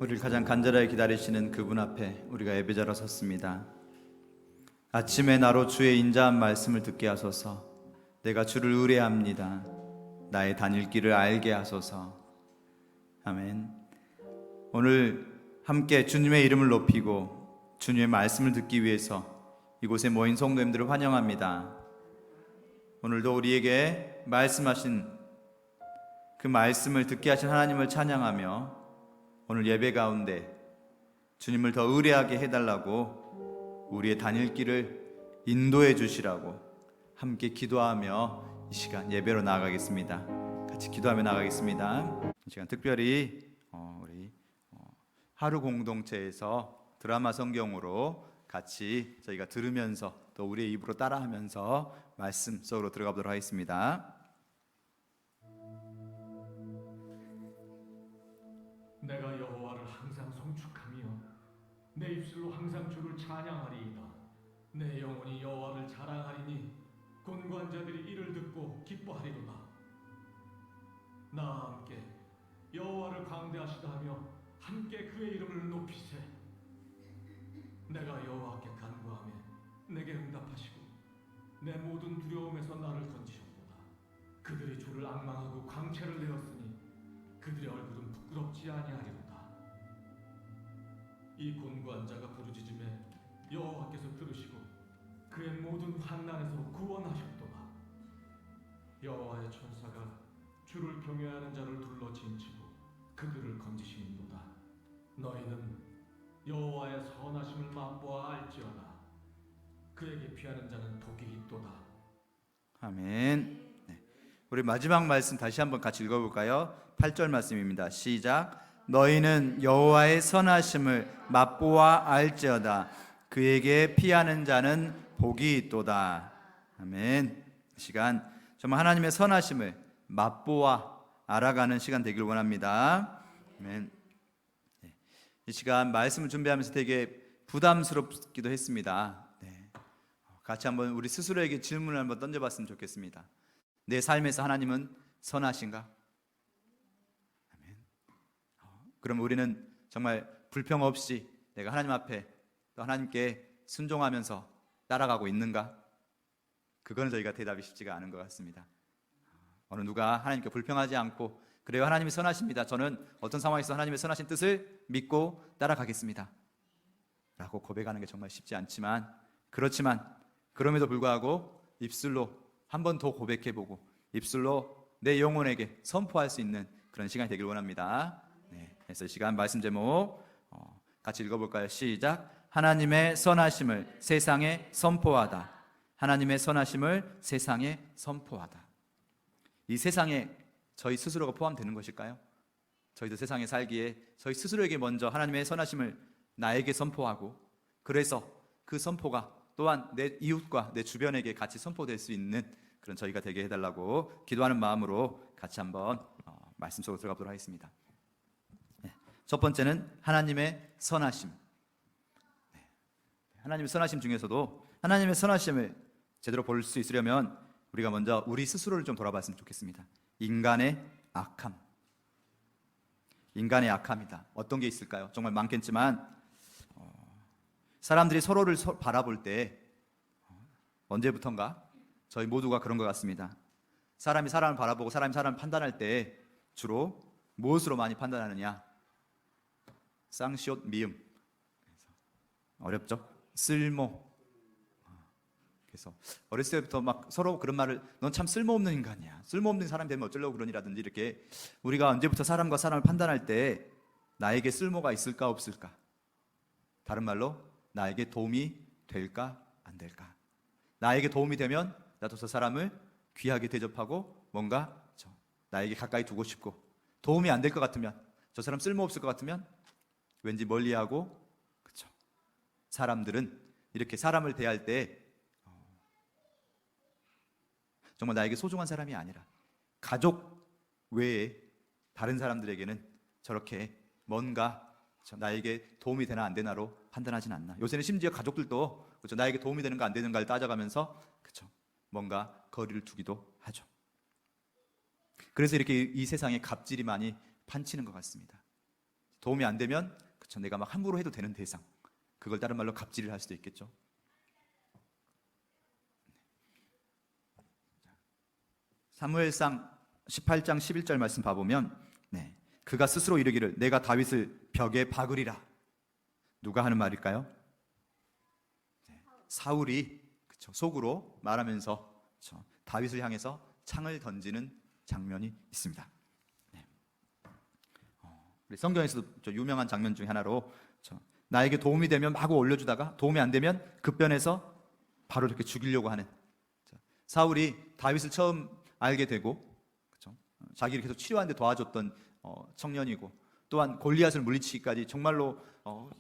우리를 가장 간절하게 기다리시는 그분 앞에 우리가 예배자로 섰습니다. 아침에 나로 주의 인자한 말씀을 듣게 하소서. 내가 주를 의뢰합니다. 나의 다닐 길을 알게 하소서. 아멘. 오늘 함께 주님의 이름을 높이고 주님의 말씀을 듣기 위해서 이곳에 모인 성도님들을 환영합니다. 오늘도 우리에게 말씀하신 그 말씀을 듣게 하신 하나님을 찬양하며 오늘 예배 가운데 주님을 더 의뢰하게 해달라고, 우리의 다닐 길을 인도해 주시라고 함께 기도하며 이 시간 예배로 나아가겠습니다. 같이 기도하며 나아가겠습니다. 이 시간 특별히 우리 하루 공동체에서 드라마 성경으로 같이 저희가 들으면서 또 우리의 입으로 따라하면서 말씀 속으로 들어가 보도록 하겠습니다. 내가 여호와를 항상 송축하며 내 입술로 항상 주를 찬양하리이다. 내 영혼이 여호와를 자랑하리니 곤고한 자들이 이를 듣고 기뻐하리로다. 나와 함께 여호와를 광대하시다 하며 함께 그의 이름을 높이세. 내가 여호와께 간구하며 내게 응답하시고 내 모든 두려움에서 나를 건지셨도다. 그들이 주를 앙망하고 광채를 내었으니 그들의 얼굴은 부끄럽지 아니하리로다. 이 곤고한 자가 부르짖음에 여호와께서 들으시고 그의 모든 환난에서 구원하셨도다. 여호와의 천사가 주를 경외하는 자를 둘러 진치고 그들을 건지시는도다. 너희는 여호와의 선하심을 맛보아 알지어다. 그에게 피하는 자는 복이 있도다. 아멘. 우리 마지막 말씀 다시 한번 같이 읽어볼까요? 8절 말씀입니다. 시작. 너희는 여호와의 선하심을 맛보아 알지어다. 그에게 피하는 자는 복이 있도다. 아멘. 이 시간 정말 하나님의 선하심을 맛보아 알아가는 시간 되길 원합니다. 아멘. 이 시간 말씀을 준비하면서 되게 부담스럽기도 했습니다. 같이 한번 우리 스스로에게 질문을 한번 던져봤으면 좋겠습니다. 내 삶에서 하나님은 선하신가? 아멘. 그럼 우리는 정말 불평 없이 내가 하나님 앞에 또 하나님께 순종하면서 따라가고 있는가? 그거는 저희가 대답이 쉽지가 않은 것 같습니다. 어느 누가 하나님께 불평하지 않고 그래요, 하나님이 선하십니다. 저는 어떤 상황에서 하나님의 선하신 뜻을 믿고 따라가겠습니다 라고 고백하는 게 정말 쉽지 않지만, 그럼에도 불구하고 입술로 한 번 더 고백해보고 입술로 내 영혼에게 선포할 수 있는 그런 시간이 되길 원합니다. 그래서 이 시간 말씀 제목 같이 읽어볼까요? 시작. 하나님의 선하심을 세상에 선포하다. 하나님의 선하심을 세상에 선포하다. 이 세상에 저희 스스로가 포함되는 것일까요? 저희도 세상에 살기에 저희 스스로에게 먼저 하나님의 선하심을 나에게 선포하고, 그래서 그 선포가 또한 내 이웃과 내 주변에게 같이 선포될 수 있는 그런 저희가 되게 해달라고 기도하는 마음으로 같이 한번 말씀 속으로 들어가 보도록 하겠습니다. 첫 번째는 하나님의 선하심. 하나님의 선하심 중에서도 하나님의 선하심을 제대로 볼 수 있으려면 우리가 먼저 우리 스스로를 좀 돌아봤으면 좋겠습니다. 인간의 악함. 인간의 악함이다. 어떤 게 있을까요? 정말 많겠지만 사람들이 서로를 바라볼 때 언제부턴가 저희 모두가 그런 것 같습니다. 사람이 사람을 바라보고 사람이 사람을 판단할 때 주로 무엇으로 많이 판단하느냐? 쌍시옷 미음. 어렵죠? 쓸모. 그래서 어렸을 때부터 막 서로 그런 말을, 넌 참 쓸모없는 인간이야, 쓸모없는 사람이 되면 어쩌려고 그러니라든지, 이렇게 우리가 언제부터 사람과 사람을 판단할 때 나에게 쓸모가 있을까 없을까, 다른 말로 나에게 도움이 될까 안 될까, 나에게 도움이 되면 나도 저 사람을 귀하게 대접하고 뭔가 나에게 가까이 두고 싶고, 도움이 안 될 것 같으면, 저 사람 쓸모없을 것 같으면 왠지 멀리하고. 그렇죠? 사람들은 이렇게 사람을 대할 때 정말 나에게 소중한 사람이 아니라 가족 외에 다른 사람들에게는 저렇게 뭔가 나에게 도움이 되나 안 되나로 판단하진 않나. 요새는 심지어 가족들도 그렇죠, 나에게 도움이 되는가 안 되는가를 따져가면서 그렇죠, 뭔가 거리를 두기도 하죠. 그래서 이렇게 이 세상에 갑질이 많이 판치는 것 같습니다. 도움이 안 되면 그쵸, 내가 막 함부로 해도 되는 대상, 그걸 다른 말로 갑질을 할 수도 있겠죠. 사무엘상 18장 11절 말씀 봐보면 그가 스스로 이르기를 내가 다윗을 벽에 박으리라. 누가 하는 말일까요? 사울이 그쵸, 속으로 말하면서 그쵸, 다윗을 향해서 창을 던지는 장면이 있습니다. 우리 성경에서도 유명한 장면 중에 하나로 나에게 도움이 되면 마구 올려주다가 도움이 안 되면 급변해서 바로 이렇게 죽이려고 하는, 사울이 다윗을 처음 알게 되고 자기를 계속 치료하는데 도와줬던 청년이고, 또한 골리앗을 물리치기까지 정말로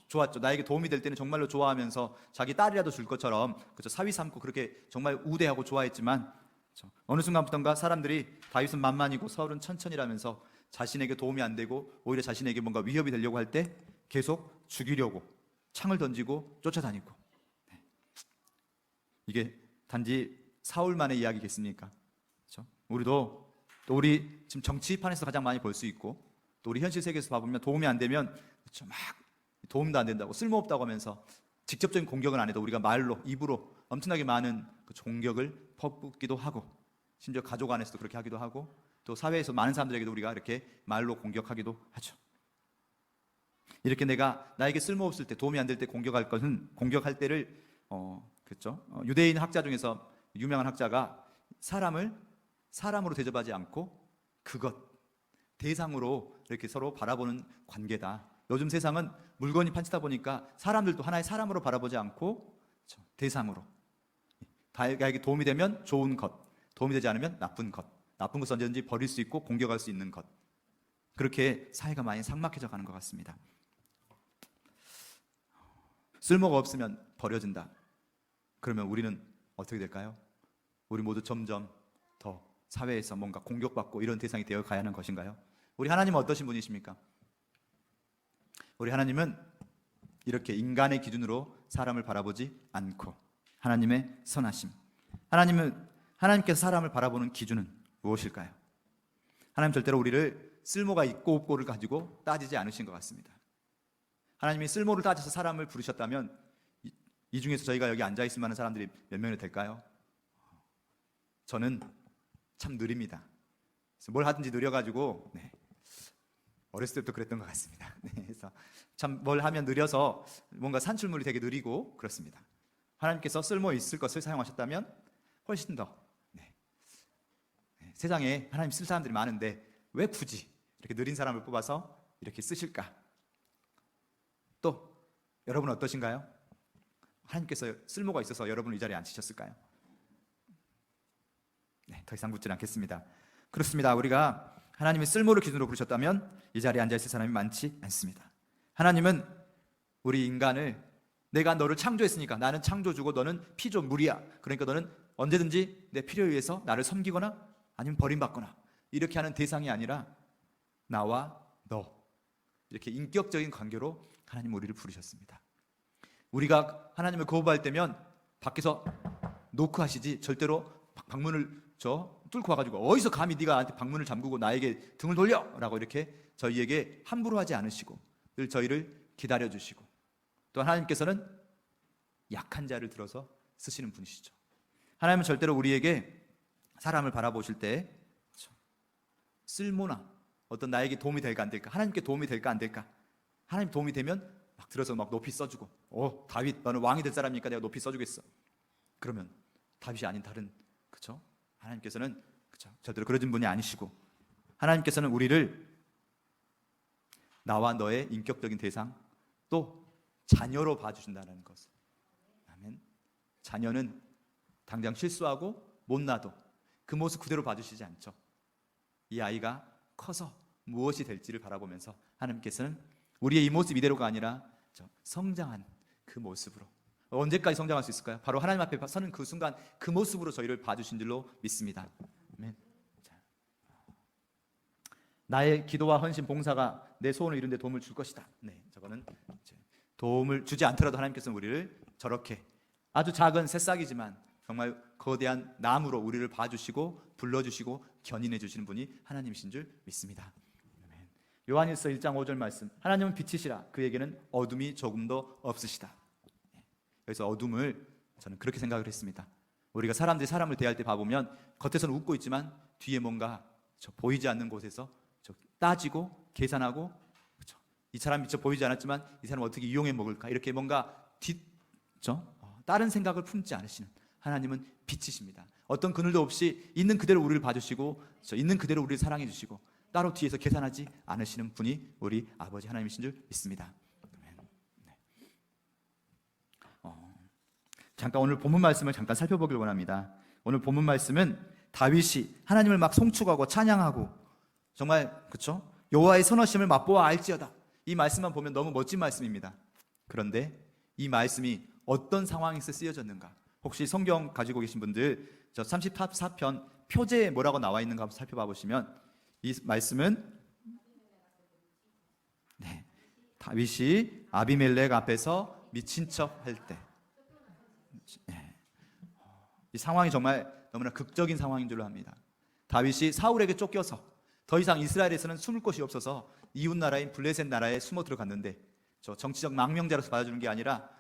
좋았죠. 나에게 도움이 될 때는 정말로 좋아하면서 자기 딸이라도 줄 것처럼 사위 삼고 그렇게 정말 우대하고 좋아했지만, 어느 순간부터인가 사람들이 다윗은 만만이고 사울은 천천히라면서 자신에게 도움이 안 되고 오히려 자신에게 뭔가 위협이 되려고 할 때 계속 죽이려고 창을 던지고 쫓아다니고, 이게 단지 사울만의 이야기겠습니까? 그렇죠? 우리도 또 우리 지금 정치판에서 가장 많이 볼 수 있고, 또 우리 현실 세계에서 봐보면 도움이 안 되면 그렇죠, 막 도움도 안 된다고 쓸모없다고 하면서 직접적인 공격은 안 해도 우리가 말로 입으로 엄청나게 많은 그 공격을 퍼붓기도 하고, 심지어 가족 안에서도 그렇게 하기도 하고, 또 사회에서 많은 사람들에게도 우리가 이렇게 말로 공격하기도 하죠. 이렇게 나에게 쓸모없을 때, 도움이 안 될 때 공격할 것은, 공격할 때를 그렇죠? 유대인 학자 중에서 유명한 학자가 사람을 사람으로 대접하지 않고 그것, 대상으로 이렇게 서로 바라보는 관계다. 요즘 세상은 물건이 판치다 보니까 사람들도 하나의 사람으로 바라보지 않고 대상으로, 나에게 도움이 되면 좋은 것, 도움이 되지 않으면 나쁜 것, 나쁜 것은 언제든지 버릴 수 있고 공격할 수 있는 것, 그렇게 사회가 많이 삭막해져 가는 것 같습니다. 쓸모가 없으면 버려진다. 그러면 우리는 어떻게 될까요? 우리 모두 점점 더 사회에서 뭔가 공격받고 이런 대상이 되어 가야 하는 것인가요? 우리 하나님은 어떠신 분이십니까? 우리 하나님은 이렇게 인간의 기준으로 사람을 바라보지 않고 하나님의 선하심, 하나님께서 사람을 바라보는 기준은 무엇일까요? 하나님 절대로 우리를 쓸모가 있고 없고를 가지고 따지지 않으신 것 같습니다. 하나님이 쓸모를 따져서 사람을 부르셨다면 이 중에서 저희가 여기 앉아 있을 만한 사람들이 몇 명이 될까요? 저는 참 느립니다. 그래서 뭘 하든지 느려가지고 어렸을 때부터 그랬던 것 같습니다. 그래서 참 뭘 하면 느려서 뭔가 산출물이 되게 느리고 그렇습니다. 하나님께서 쓸모 있을 것을 사용하셨다면 훨씬 더 세상에 하나님 쓸 사람들이 많은데 왜 굳이 이렇게 느린 사람을 뽑아서 이렇게 쓰실까? 또 여러분은 어떠신가요? 하나님께서 쓸모가 있어서 여러분을 이 자리에 앉히셨을까요? 더 이상 묻지 않겠습니다. 그렇습니다. 우리가 하나님의 쓸모를 기준으로 부르셨다면 이 자리에 앉아있을 사람이 많지 않습니다. 하나님은 우리 인간을, 내가 너를 창조했으니까 나는 창조주고 너는 피조물이야, 그러니까 너는 언제든지 내 필요에 의해서 나를 섬기거나 아니면 버림받거나 이렇게 하는 대상이 아니라 나와 너, 이렇게 인격적인 관계로 하나님 우리를 부르셨습니다. 우리가 하나님을 거부할 때면 밖에서 노크하시지 절대로 방문을 뚫고 와가지고 어디서 감히 네가 나한테 방문을 잠그고 나에게 등을 돌려! 라고 이렇게 저희에게 함부로 하지 않으시고 늘 저희를 기다려주시고, 또 하나님께서는 약한 자를 들어서 쓰시는 분이시죠. 하나님은 절대로 우리에게 사람을 바라보실 때 쓸모나 어떤 나에게 도움이 될까 안 될까, 하나님께 도움이 될까 안 될까, 하나님 도움이 되면 막 들어서 막 높이 써주고, 다윗 너는 왕이 될 사람이니까 내가 높이 써주겠어. 그러면 다윗이 아닌 다른, 그렇죠? 하나님께서는 절대로 그러신 분이 아니시고, 하나님께서는 우리를 나와 너의 인격적인 대상, 또 자녀로 봐주신다는 것. 아멘. 자녀는 당장 실수하고 못나도 그 모습 그대로 봐주시지 않죠. 이 아이가 커서 무엇이 될지를 바라보면서 하나님께서는 우리의 이 모습 이대로가 아니라 성장한 그 모습으로, 언제까지 성장할 수 있을까요? 바로 하나님 앞에 서는 그 순간 그 모습으로 저희를 봐주신 줄로 믿습니다. 아멘. 나의 기도와 헌신, 봉사가 내 소원을 이루는 데 도움을 줄 것이다. 저거는 도움을 주지 않더라도 하나님께서는 우리를 저렇게 아주 작은 새싹이지만 정말 거대한 나무로 우리를 봐주시고 불러주시고 견인해 주시는 분이 하나님이신 줄 믿습니다. 아멘. 요한일서 1장 5절 말씀, 하나님은 빛이시라 그에게는 어둠이 조금도 없으시다. 그래서 어둠을 저는 그렇게 생각을 했습니다. 우리가 사람들이 사람을 대할 때 봐보면 겉에서는 웃고 있지만 뒤에 뭔가 보이지 않는 곳에서 따지고 계산하고, 그렇죠? 이 사람이 보이지 않았지만 이 사람을 어떻게 이용해 먹을까, 이렇게 뭔가 다른 생각을 품지 않으시는 하나님은 빛이십니다. 어떤 그늘도 없이 있는 그대로 우리를 봐주시고 있는 그대로 우리를 사랑해 주시고 따로 뒤에서 계산하지 않으시는 분이 우리 아버지 하나님이신 줄 믿습니다. 잠깐 오늘 본문 말씀을 잠깐 살펴보길 원합니다. 오늘 본문 말씀은 다윗이 하나님을 막 송축하고 찬양하고 정말 그렇죠? 여호와의 선하심을 맛보아 알지어다. 이 말씀만 보면 너무 멋진 말씀입니다. 그런데 이 말씀이 어떤 상황에서 쓰여졌는가? 혹시 성경 가지고 계신 분들 저 34편 표제에 뭐라고 나와 있는가 한번 살펴봐 보시면 이 말씀은 다윗이 아비멜렉 앞에서 미친 척 할 때, 이 상황이 정말 너무나 극적인 상황인 줄로 압니다. 다윗이 사울에게 쫓겨서 더 이상 이스라엘에서는 숨을 곳이 없어서 이웃 나라인 블레셋 나라에 숨어 들어갔는데 정치적 망명자로서 받아주는 게 아니라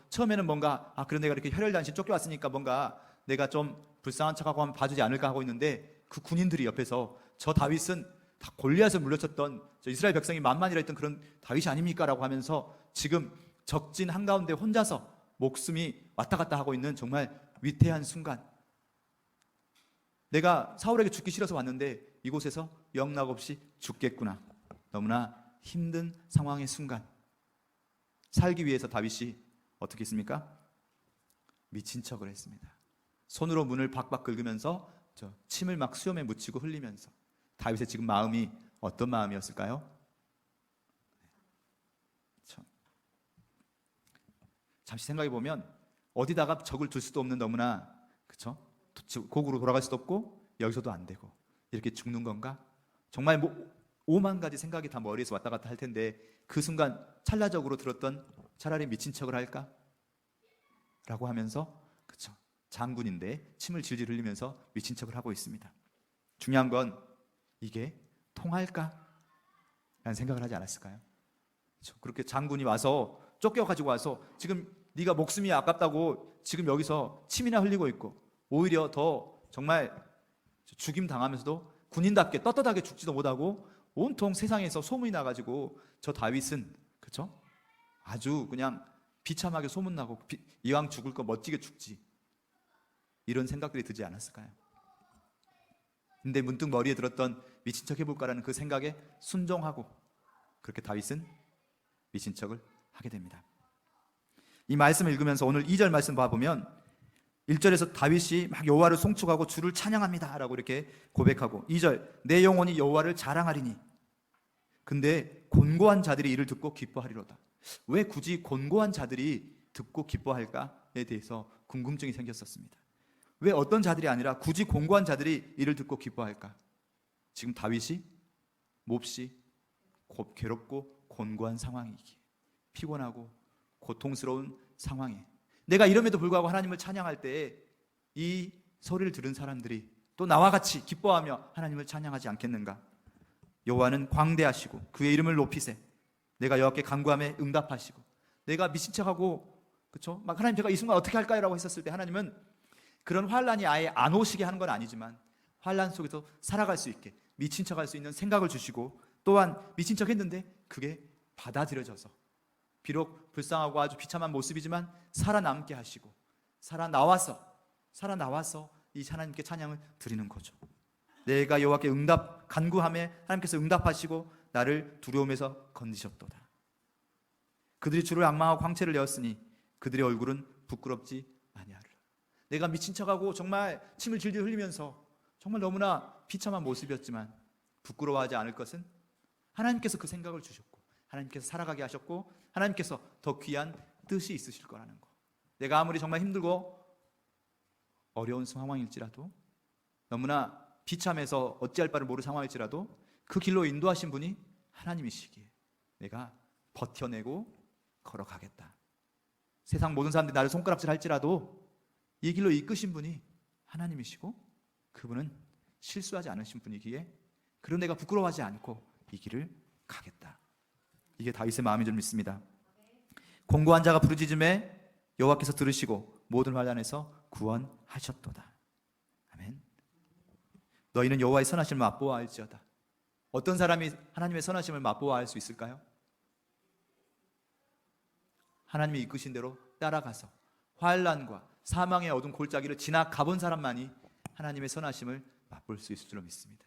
처음에는 뭔가 그런 내가 이렇게 혈혈단신 쫓겨왔으니까 뭔가 내가 좀 불쌍한 척하고 하면 봐주지 않을까 하고 있는데 그 군인들이 옆에서 저 다윗은 다 골리앗을 물리쳤던 이스라엘 백성이 만만이라 했던 그런 다윗이 아닙니까? 라고 하면서 지금 적진 한가운데 혼자서 목숨이 왔다 갔다 하고 있는 정말 위태한 순간, 내가 사울에게 죽기 싫어서 왔는데 이곳에서 영락없이 죽겠구나. 너무나 힘든 상황의 순간, 살기 위해서 다윗이 어떻게 했습니까? 미친 척을 했습니다. 손으로 문을 박박 긁으면서 침을 막 수염에 묻히고 흘리면서. 다윗의 지금 마음이 어떤 마음이었을까요? 잠시 생각해 보면 어디다가 적을 둘 수도 없는 너무나 고국으로 돌아갈 수도 없고 여기서도 안 되고 이렇게 죽는 건가? 정말 오만 가지 생각이 다 머리에서 왔다 갔다 할 텐데 그 순간 찰나적으로 들었던 차라리 미친 척을 할까? 라고 하면서 장군인데 침을 질질 흘리면서 미친 척을 하고 있습니다. 중요한 건 이게 통할까? 라는 생각을 하지 않았을까요? 그렇게 장군이 와서 쫓겨가지고 와서 지금 네가 목숨이 아깝다고 지금 여기서 침이나 흘리고 있고 오히려 더 정말 죽임 당하면서도 군인답게 떳떳하게 죽지도 못하고 온통 세상에서 소문이 나가지고 저 다윗은 아주 그냥 비참하게 소문나고 이왕 죽을 거 멋지게 죽지, 이런 생각들이 들지 않았을까요? 근데 문득 머리에 들었던 미친 척 해볼까라는 그 생각에 순종하고 그렇게 다윗은 미친 척을 하게 됩니다. 이 말씀을 읽으면서 오늘 2절 말씀 봐보면 1절에서 다윗이 막 여호와를 송축하고 주를 찬양합니다 라고 이렇게 고백하고 2절 내 영혼이 여호와를 자랑하리니, 근데 곤고한 자들이 이를 듣고 기뻐하리로다. 왜 굳이 곤고한 자들이 듣고 기뻐할까에 대해서 궁금증이 생겼었습니다. 왜 어떤 자들이 아니라 굳이 곤고한 자들이 이를 듣고 기뻐할까? 지금 다윗이 몹시 괴롭고 곤고한 상황이기에, 피곤하고 고통스러운 상황에 내가 이럼에도 불구하고 하나님을 찬양할 때 이 소리를 들은 사람들이 또 나와 같이 기뻐하며 하나님을 찬양하지 않겠는가? 여호와는 광대하시고 그의 이름을 높이세. 내가 여호와께 간구함에 응답하시고, 내가 미친 척하고 막 하나님 제가 이 순간 어떻게 할까요? 라고 했었을 때 하나님은 그런 환란이 아예 안 오시게 하는 건 아니지만 환란 속에서 살아갈 수 있게 미친 척할 수 있는 생각을 주시고, 또한 미친 척 했는데 그게 받아들여져서 비록 불쌍하고 아주 비참한 모습이지만 살아남게 하시고 살아나와서 이 하나님께 찬양을 드리는 거죠. 내가 여호와께 간구함에 하나님께서 응답하시고 나를 두려움에서 건지셨도다. 그들이 주를 앙망하고 광채를 내었으니 그들의 얼굴은 부끄럽지 아니하리라. 내가 미친 척하고 정말 침을 질질 흘리면서 정말 너무나 비참한 모습이었지만 부끄러워하지 않을 것은 하나님께서 그 생각을 주셨고 하나님께서 살아가게 하셨고 하나님께서 더 귀한 뜻이 있으실 거라는 거. 내가 아무리 정말 힘들고 어려운 상황일지라도, 너무나 비참해서 어찌할 바를 모르는 상황일지라도 그 길로 인도하신 분이 하나님이시기에 내가 버텨내고 걸어가겠다. 세상 모든 사람들이 나를 손가락질 할지라도 이 길로 이끄신 분이 하나님이시고 그분은 실수하지 않으신 분이기에 그런 내가 부끄러워하지 않고 이 길을 가겠다. 이게 다윗의 마음인 줄 믿습니다. 공고한 자가 부르짖음에 여호와께서 들으시고 모든 환난에서 구원하셨도다. 아멘. 너희는 여호와의 선하심을 맛보아 알지어다. 어떤 사람이 하나님의 선하심을 맛보아 알 수 있을까요? 하나님이 이끄신 대로 따라가서 환난과 사망의 어두운 골짜기를 지나가본 사람만이 하나님의 선하심을 맛볼 수 있을 줄로 믿습니다.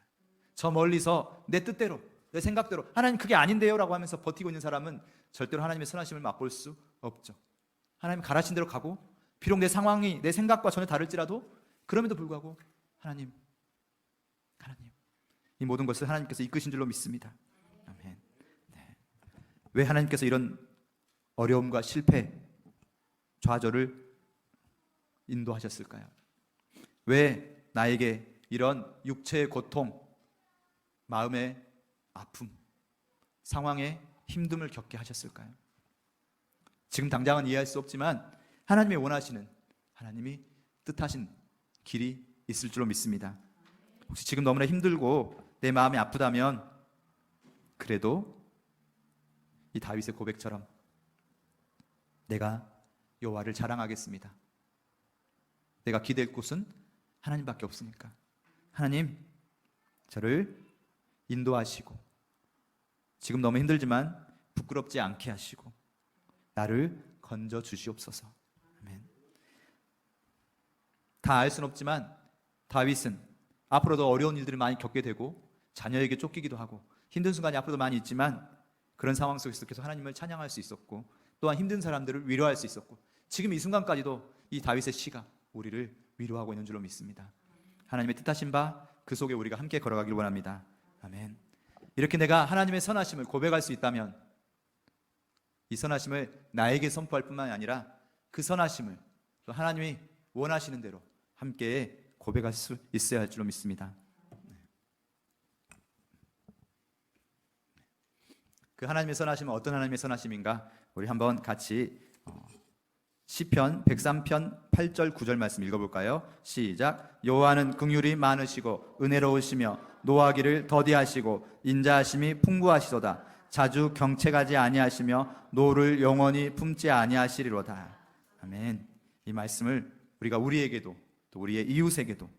저 멀리서 내 뜻대로 내 생각대로 하나님 그게 아닌데요 라고 하면서 버티고 있는 사람은 절대로 하나님의 선하심을 맛볼 수 없죠. 하나님 가라신 대로 가고 비록 내 상황이 내 생각과 전혀 다를지라도 그럼에도 불구하고 하나님 이 모든 것을 하나님께서 이끄신 줄로 믿습니다. 아멘. 네. 왜 하나님께서 이런 어려움과 실패, 좌절을 인도하셨을까요? 왜 나에게 이런 육체의 고통, 마음의 아픔, 상황의 힘듦을 겪게 하셨을까요? 지금 당장은 이해할 수 없지만 하나님이 원하시는, 하나님이 뜻하신 길이 있을 줄로 믿습니다. 혹시 지금 너무나 힘들고 내 마음이 아프다면 그래도 이 다윗의 고백처럼 내가 여호와를 자랑하겠습니다. 내가 기댈 곳은 하나님밖에 없으니까 하나님 저를 인도하시고 지금 너무 힘들지만 부끄럽지 않게 하시고 나를 건져 주시옵소서. 아멘. 다 알 수는 없지만 다윗은 앞으로도 어려운 일들을 많이 겪게 되고 자녀에게 쫓기기도 하고 힘든 순간이 앞으로도 많이 있지만 그런 상황 속에서 계속 하나님을 찬양할 수 있었고 또한 힘든 사람들을 위로할 수 있었고 지금 이 순간까지도 이 다윗의 시가 우리를 위로하고 있는 줄로 믿습니다. 하나님의 뜻하신 바 그 속에 우리가 함께 걸어가길 원합니다. 아멘. 이렇게 내가 하나님의 선하심을 고백할 수 있다면 이 선하심을 나에게 선포할 뿐만이 아니라 그 선하심을 또 하나님이 원하시는 대로 함께 고백할 수 있어야 할 줄로 믿습니다. 그 하나님의 선하심은 어떤 하나님의 선하심인가? 우리 한번 같이 시편 103편 8절 9절 말씀 읽어볼까요? 시작. 여호와는 긍휼이 많으시고 은혜로우시며 노하기를 더디하시고 인자하심이 풍부하시도다. 자주 경책하지 아니하시며 노를 영원히 품지 아니하시리로다. 아멘. 이 말씀을 우리가 우리에게도 또 우리의 이웃에게도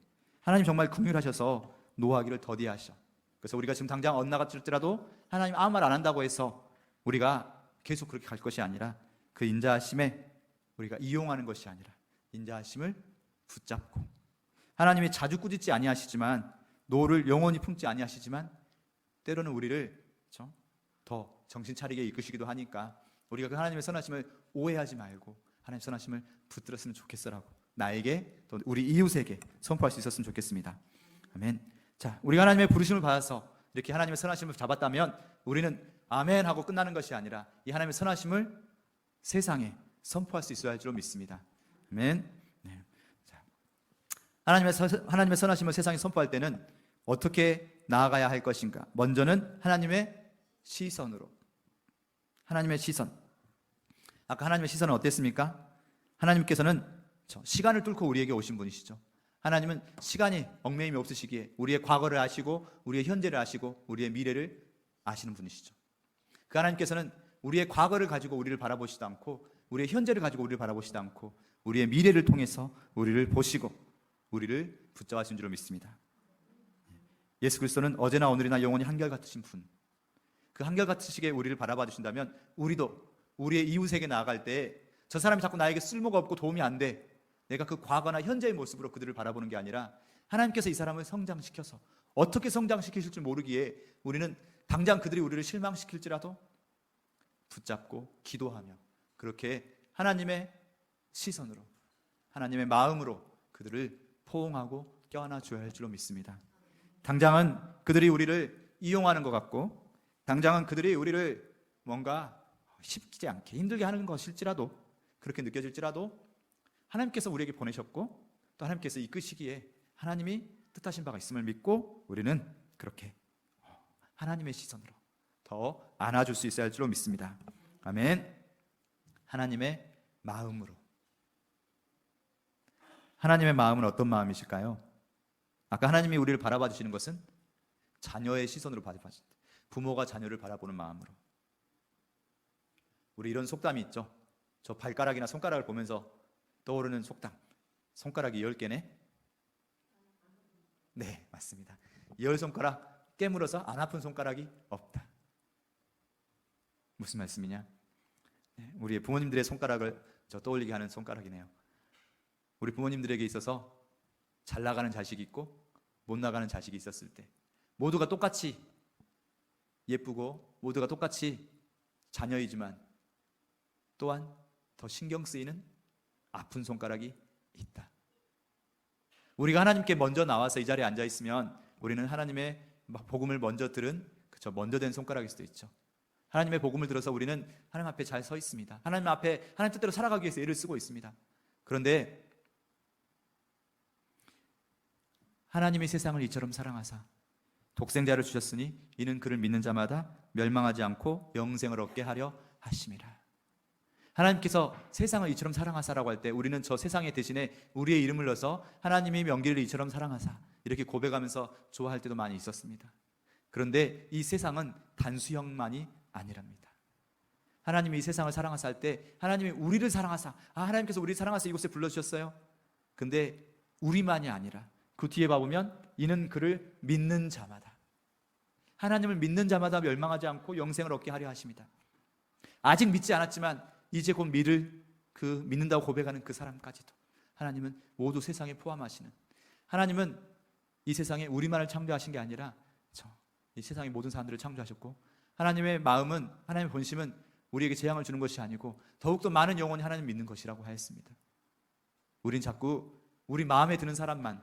하나님 정말 긍휼하셔서 노하기를 더디하셔. 그래서 우리가 지금 당장 엇나갔을지라도 하나님 아무 말 안 한다고 해서 우리가 계속 그렇게 갈 것이 아니라 그 인자하심에 우리가 이용하는 것이 아니라 인자하심을 붙잡고 하나님이 자주 꾸짖지 아니하시지만 노를 영원히 품지 아니하시지만 때로는 우리를 더 정신 차리게 이끄시기도 하니까 우리가 그 하나님의 선하심을 오해하지 말고 하나님의 선하심을 붙들었으면 좋겠어라고 나에게 또 우리 이웃에게 선포할 수 있었으면 좋겠습니다. 아멘. 자, 우리가 하나님의 부르심을 받아서 이렇게 하나님의 선하심을 잡았다면 우리는 아멘 하고 끝나는 것이 아니라 이 하나님의 선하심을 세상에 선포할 수 있어야 할 줄로 믿습니다. 아멘. 네. 자, 하나님의 선하심을 세상에 선포할 때는 어떻게 나아가야 할 것인가? 먼저는 하나님의 시선으로. 하나님의 시선. 아까 하나님의 시선은 어땠습니까? 하나님께서는 시간을 뚫고 우리에게 오신 분이시죠. 하나님은 시간이 얽매임이 없으시기에 우리의 과거를 아시고 우리의 현재를 아시고 우리의 미래를 아시는 분이시죠. 그 하나님께서는 우리의 과거를 가지고 우리를 바라보시지도 않고 우리의 현재를 가지고 우리를 바라보시지도 않고 우리의 미래를 통해서 우리를 보시고 우리를 붙잡으신 줄로 믿습니다. 예수 그리스도는 어제나 오늘이나 영원히 한결같으신 분. 그 한결같으시게 우리를 바라봐 주신다면 우리도 우리의 이웃에게 나아갈 때 저 사람이 자꾸 나에게 쓸모가 없고 도움이 안 돼. 내가 그 과거나 현재의 모습으로 그들을 바라보는 게 아니라 하나님께서 이 사람을 성장시켜서 어떻게 성장시키실 줄 모르기에 우리는 당장 그들이 우리를 실망시킬지라도 붙잡고 기도하며 그렇게 하나님의 시선으로 하나님의 마음으로 그들을 포옹하고 껴안아 줘야 할 줄로 믿습니다. 당장은 그들이 우리를 이용하는 것 같고 당장은 그들이 우리를 뭔가 쉽지 않게 힘들게 하는 것일지라도 그렇게 느껴질지라도 하나님께서 우리에게 보내셨고 또 하나님께서 이끄시기에 하나님이 뜻하신 바가 있음을 믿고 우리는 그렇게 하나님의 시선으로 더 안아줄 수 있어야 할 줄로 믿습니다. 아멘. 하나님의 마음으로. 하나님의 마음은 어떤 마음이실까요? 아까 하나님이 우리를 바라봐 주시는 것은 자녀의 시선으로 바라봐 주신다. 부모가 자녀를 바라보는 마음으로. 우리 이런 속담이 있죠. 저 발가락이나 손가락을 보면서 떠오르는 속담. 손가락이 10개네? 네, 맞습니다. 10손가락 깨물어서 안 아픈 손가락이 없다. 무슨 말씀이냐? 우리 부모님들의 손가락을 떠올리게 하는 손가락이네요. 우리 부모님들에게 있어서 잘 나가는 자식이 있고 못 나가는 자식이 있었을 때 모두가 똑같이 예쁘고 모두가 똑같이 자녀이지만 또한 더 신경 쓰이는 아픈 손가락이 있다. 우리가 하나님께 먼저 나와서 이 자리에 앉아 있으면 우리는 하나님의 복음을 먼저 들은 먼저 된 손가락일 수도 있죠. 하나님의 복음을 들어서 우리는 하나님 앞에 잘 서 있습니다. 하나님 앞에 하나님 뜻대로 살아가기 위해서 애를 쓰고 있습니다. 그런데 하나님이 세상을 이처럼 사랑하사 독생자를 주셨으니 이는 그를 믿는 자마다 멸망하지 않고 영생을 얻게 하려 하심이라. 하나님께서 세상을 이처럼 사랑하사라고 할 때 우리는 저 세상에 대신에 우리의 이름을 넣어서 하나님이 명기를 이처럼 사랑하사 이렇게 고백하면서 좋아할 때도 많이 있었습니다. 그런데 이 세상은 단수형만이 아니랍니다. 하나님이 이 세상을 사랑하사 할 때 하나님이 우리를 사랑하사 하나님께서 우리를 사랑하사 이곳에 불러주셨어요. 근데 우리만이 아니라 그 뒤에 봐보면 이는 그를 믿는 자마다 하나님을 믿는 자마다 멸망하지 않고 영생을 얻게 하려 하십니다. 아직 믿지 않았지만 이제 곧 믿는다고 고백하는 그 사람까지도 하나님은 모두 세상에 포함하시는 하나님은 이 세상에 우리만을 창조하신 게 아니라 이 세상의 모든 사람들을 창조하셨고 하나님의 마음은 하나님의 본심은 우리에게 재앙을 주는 것이 아니고 더욱더 많은 영혼이 하나님 믿는 것이라고 하였습니다. 우린 자꾸 우리 마음에 드는 사람만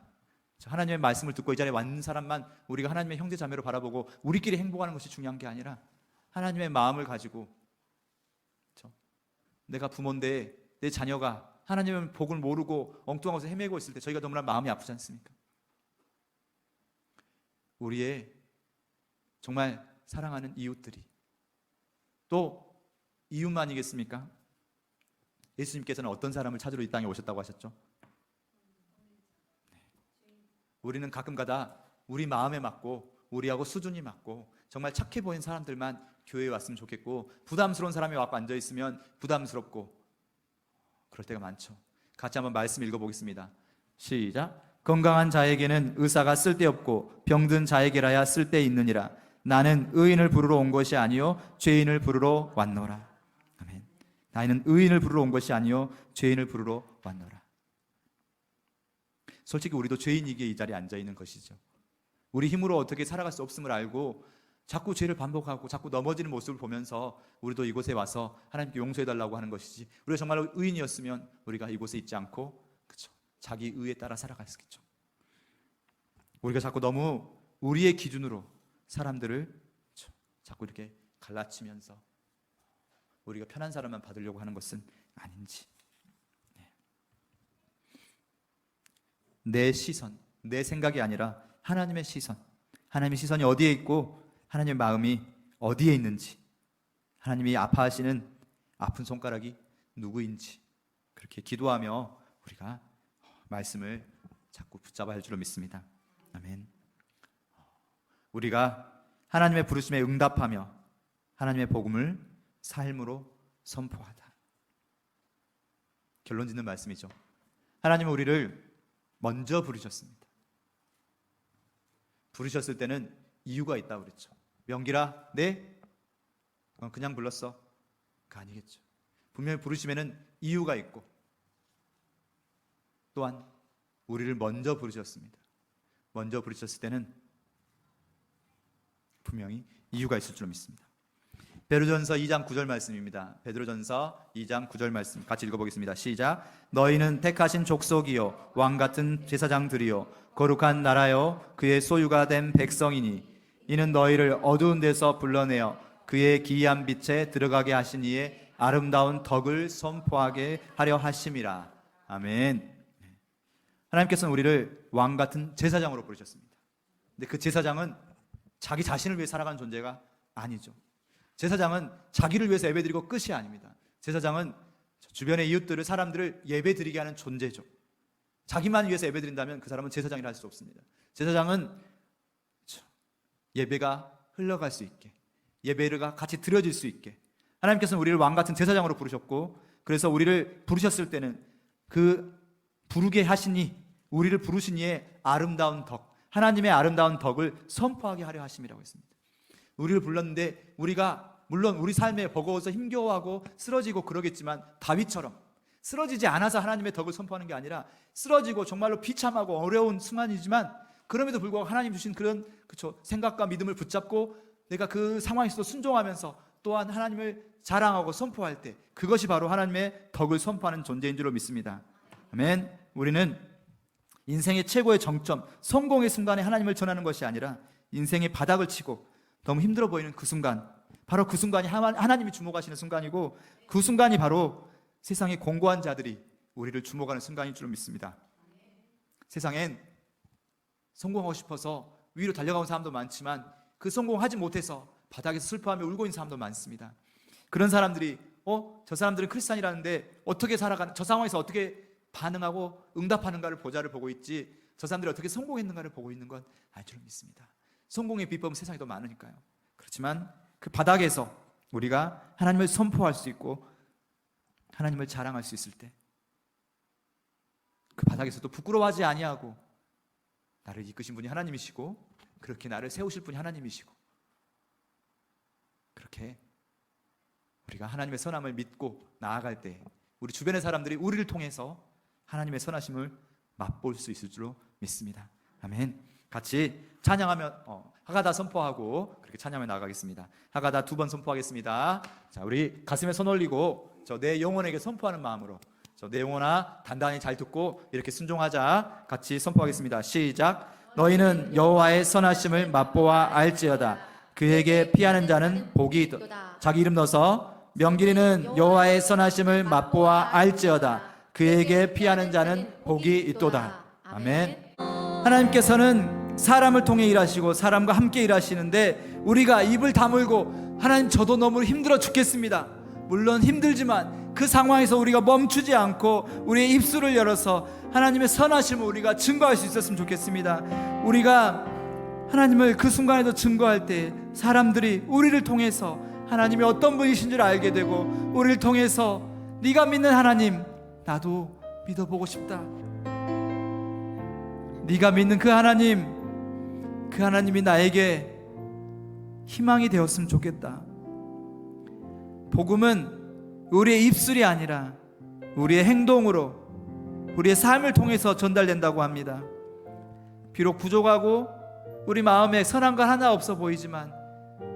하나님의 말씀을 듣고 이 자리에 왔는 사람만 우리가 하나님의 형제 자매로 바라보고 우리끼리 행복하는 것이 중요한 게 아니라 하나님의 마음을 가지고 내가 부모인데 내 자녀가 하나님의 복을 모르고 엉뚱한 곳에 헤매고 있을 때 저희가 너무나 마음이 아프지 않습니까? 우리의 정말 사랑하는 이웃들이 또 이웃만이겠습니까? 예수님께서는 어떤 사람을 찾으러 이 땅에 오셨다고 하셨죠? 우리는 가끔가다 우리 마음에 맞고 우리하고 수준이 맞고 정말 착해 보이는 사람들만 교회에 왔으면 좋겠고 부담스러운 사람이 와서 앉아있으면 부담스럽고 그럴 때가 많죠. 같이 한번 말씀 읽어보겠습니다. 시작. 건강한 자에게는 의사가 쓸데없고 병든 자에게라야 쓸데있느니라. 나는 의인을 부르러 온 것이 아니요 죄인을 부르러 왔노라. 아멘. 나는 의인을 부르러 온 것이 아니요 죄인을 부르러 왔노라. 솔직히 우리도 죄인이기에 이 자리에 앉아있는 것이죠. 우리 힘으로 어떻게 살아갈 수 없음을 알고 자꾸 죄를 반복하고 자꾸 넘어지는 모습을 보면서 우리도 이곳에 와서 하나님께 용서해달라고 하는 것이지 우리가 정말로 의인이었으면 우리가 이곳에 있지 않고 자기 의에 따라 살아갔겠죠. 우리가 자꾸 너무 우리의 기준으로 사람들을 자꾸 이렇게 갈라치면서 우리가 편한 사람만 받으려고 하는 것은 아닌지. 내 시선, 내 생각이 아니라 하나님의 시선, 하나님의 시선이 어디에 있고 하나님의 마음이 어디에 있는지, 하나님이 아파하시는 아픈 손가락이 누구인지 그렇게 기도하며 우리가 말씀을 자꾸 붙잡아야 할 줄로 믿습니다. 아멘. 우리가 하나님의 부르심에 응답하며 하나님의 복음을 삶으로 선포하다. 결론 짓는 말씀이죠. 하나님은 우리를 먼저 부르셨습니다. 부르셨을 때는 이유가 있다고 그랬죠. 명기라, 네? 그냥 불렀어? 그거 아니겠죠. 분명히 부르심에는 이유가 있고 또한 우리를 먼저 부르셨습니다. 먼저 부르셨을 때는 분명히 이유가 있을 줄 믿습니다. 베드로전서 2장 9절 말씀입니다. 베드로전서 2장 9절 말씀 같이 읽어보겠습니다. 시작. 너희는 택하신 족속이요 왕같은 제사장들이요 거룩한 나라요 그의 소유가 된 백성이니 이는 너희를 어두운 데서 불러내어 그의 기이한 빛에 들어가게 하신 이의 아름다운 덕을 선포하게 하려 하심이라. 아멘. 하나님께서는 우리를 왕같은 제사장으로 부르셨습니다. 근데 그 제사장은 자기 자신을 위해 살아가는 존재가 아니죠. 제사장은 자기를 위해서 예배드리고 끝이 아닙니다. 제사장은 주변의 이웃들을 사람들을 예배드리게 하는 존재죠. 자기만 위해서 예배드린다면 그 사람은 제사장이라 할 수 없습니다. 제사장은 예배가 흘러갈 수 있게 예배가 같이 드려질 수 있게 하나님께서는 우리를 왕같은 제사장으로 부르셨고, 그래서 우리를 부르셨을 때는 그 부르게 하시니, 우리를 부르신 이의 아름다운 덕, 하나님의 아름다운 덕을 선포하게 하려 하심이라고 했습니다. 우리를 불렀는데 우리가 물론 우리 삶에 버거워서 힘겨워하고 쓰러지고 그러겠지만, 다윗처럼 쓰러지지 않아서 하나님의 덕을 선포하는 게 아니라, 쓰러지고 정말로 비참하고 어려운 순간이지만 그럼에도 불구하고 하나님 주신 그런 생각과 믿음을 붙잡고 내가 그 상황에서도 순종하면서 또한 하나님을 자랑하고 선포할 때, 그것이 바로 하나님의 덕을 선포하는 존재인 줄로 믿습니다. 아멘. 우리는 인생의 최고의 정점, 성공의 순간에 하나님을 전하는 것이 아니라 인생의 바닥을 치고 너무 힘들어 보이는 그 순간, 바로 그 순간이 하나님이 주목하시는 순간이고, 그 순간이 바로 세상의 공고한 자들이 우리를 주목하는 순간인 줄 믿습니다. 세상엔 성공하고 싶어서 위로 달려가는 사람도 많지만 그 성공하지 못해서 바닥에서 슬퍼하며 울고 있는 사람도 많습니다. 그런 사람들이 저 사람들은 크리스찬이라는데 어떻게 살아가는, 저 상황에서 어떻게 반응하고 응답하는가를 보고 있지, 저 사람들이 어떻게 성공했는가를 보고 있는 건 알 줄 믿습니다. 성공의 비법은 세상에 더 많으니까요. 그렇지만 그 바닥에서 우리가 하나님을 선포할 수 있고 하나님을 자랑할 수 있을 때, 그 바닥에서도 부끄러워하지 아니하고, 나를 이끄신 분이 하나님이시고 그렇게 나를 세우실 분이 하나님이시고, 그렇게 우리가 하나님의 선함을 믿고 나아갈 때 우리 주변의 사람들이 우리를 통해서 하나님의 선하심을 맛볼 수 있을 줄로 믿습니다. 아멘. 같이 찬양하며 하가다 선포하고 그렇게 찬양하며 나아가겠습니다. 하가다 2번 선포하겠습니다. 자, 우리 가슴에 손 올리고 내 영혼에게 선포하는 마음으로, 내 영혼아 단단히 잘 듣고 이렇게 순종하자. 같이 선포하겠습니다. 시작. 너희는 여호와의 선하심을 맛보아 알지어다. 그에게 피하는 자는 복이 있도다. 자기 이름 넣어서, 명길이는 여호와의 선하심을 맛보아 알지어다. 그에게 피하는 자는 복이 있도다. 아멘. 하나님께서는 사람을 통해 일하시고 사람과 함께 일하시는데, 우리가 입을 다물고 하나님 저도 너무 힘들어 죽겠습니다, 물론 힘들지만 그 상황에서 우리가 멈추지 않고 우리의 입술을 열어서 하나님의 선하심을 우리가 증거할 수 있었으면 좋겠습니다. 우리가 하나님을 그 순간에도 증거할 때 사람들이 우리를 통해서 하나님이 어떤 분이신 줄 알게 되고, 우리를 통해서 네가 믿는 하나님 나도 믿어보고 싶다, 네가 믿는 그 하나님이 나에게 희망이 되었으면 좋겠다. 복음은 우리의 입술이 아니라 우리의 행동으로, 우리의 삶을 통해서 전달된다고 합니다. 비록 부족하고 우리 마음에 선한 건 하나 없어 보이지만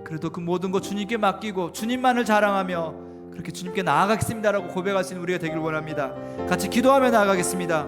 그래도 그 모든 것 주님께 맡기고 주님만을 자랑하며 그렇게 주님께 나아가겠습니다라고 고백할 수 있는 우리가 되길 원합니다. 같이 기도하며 나아가겠습니다.